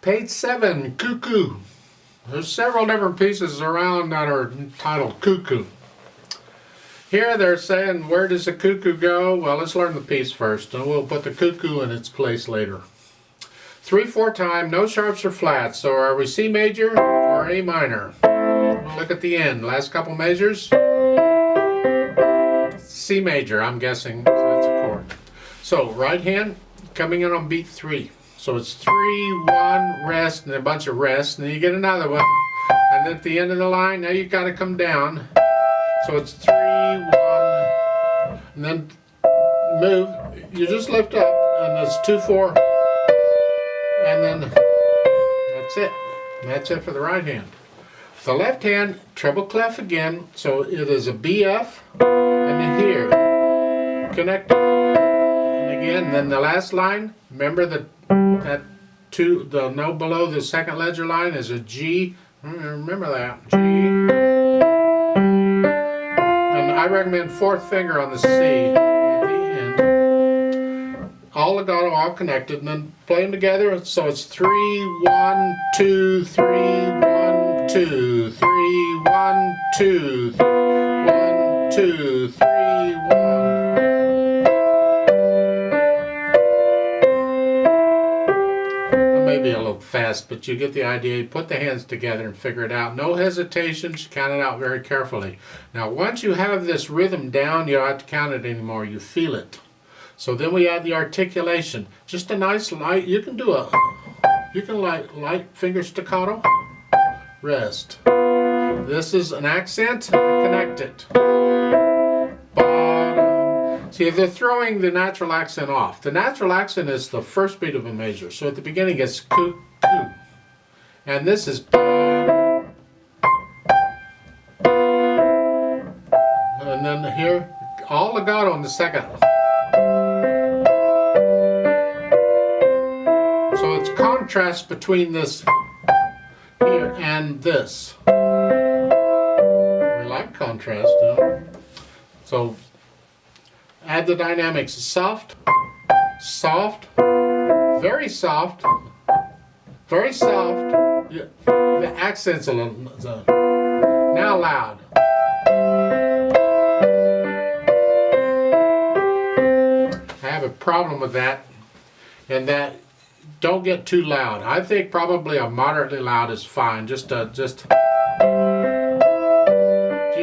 Page 7, Cuckoo. There's several different pieces around that are titled Cuckoo. Here they're saying, where does the cuckoo go? Well, let's learn the piece first, and we'll put the cuckoo in its place later. 3/4 time, no sharps or flats. So are we C major or A minor? We'll look at the end. Last couple measures. C major, I'm guessing. So that's a chord. So right hand coming in on beat 3. So it's 3, 1, rest, and a bunch of rest, and then you get another one. And then at the end of the line, now you've got to come down. So it's 3, 1, and then move. You just lift up, and it's 2, 4, and then that's it. And that's it for the right hand. The left hand, treble clef again, so it is a B, F, and then here, connect, and again, then the last line, remember that the note below the second ledger line is a G, remember that, G, and I recommend 4th finger on the C at the end, all legato, all connected, and then play them together, so it's 3, 1, 2, 3, 1, 2, 3, 1, 2, 1, 2, 3, 1. Maybe a little fast, but you get the idea. You put the hands together and figure it out. No hesitations, count it out very carefully. Now once you have this rhythm down, you don't have to count it anymore, you feel it. So then we add the articulation. Just a nice light, you can light finger staccato, rest. This is an accent, connect it. See, they're throwing the natural accent off. The natural accent is the first beat of a major. So at the beginning it's cuckoo. And this is and then here, all legato on the second. So it's contrast between this here and this. We like contrast, huh? So add the dynamics. Soft, soft, very soft, very soft. The accent's a little, now loud. I have a problem with that, and that don't get too loud. I think probably a moderately loud is fine. You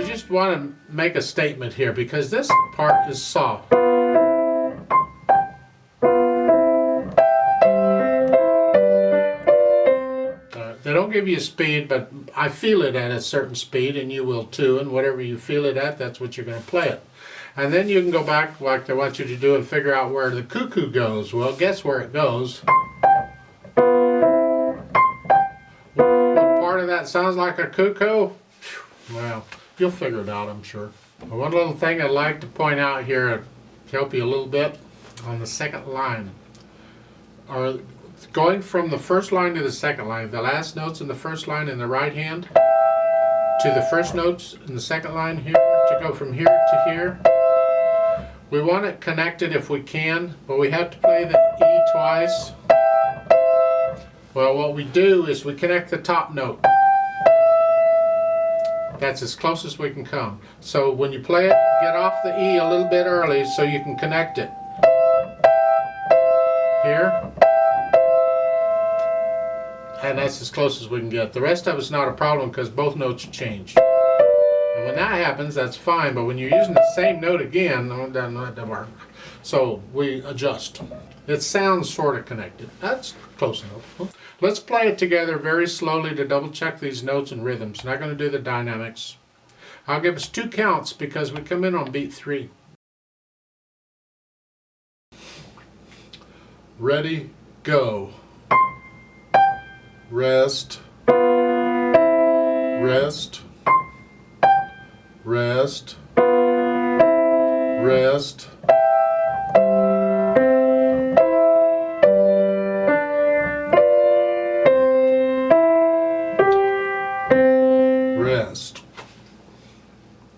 just want to make a statement here because this part is soft. They don't give you a speed, but I feel it at a certain speed, and you will too, and whatever you feel it at, that's what you're going to play it. And then you can go back like they want you to do and figure out where the cuckoo goes. Well, guess where it goes. What part of that sounds like a cuckoo? Well, you'll figure it out, I'm sure. One little thing I'd like to point out here to help you a little bit on the second line. Are going from the first line to the second line, the last notes in the first line in the right hand to the first notes in the second line here, to go from here to here. We want it connected if we can, but we have to play the E twice. Well, what we do is we connect the top note. That's as close as we can come. So when you play it, get off the E a little bit early so you can connect it. Here. And that's as close as we can get. The rest of it's not a problem because both notes change. And when that happens, that's fine. But when you're using the same note again, that doesn't work. So we adjust. It sounds sort of connected. That's close enough. Let's play it together very slowly to double check these notes and rhythms. Not going to do the dynamics. I'll give us 2 counts because we come in on beat 3. Ready, go. Rest, rest, rest, rest,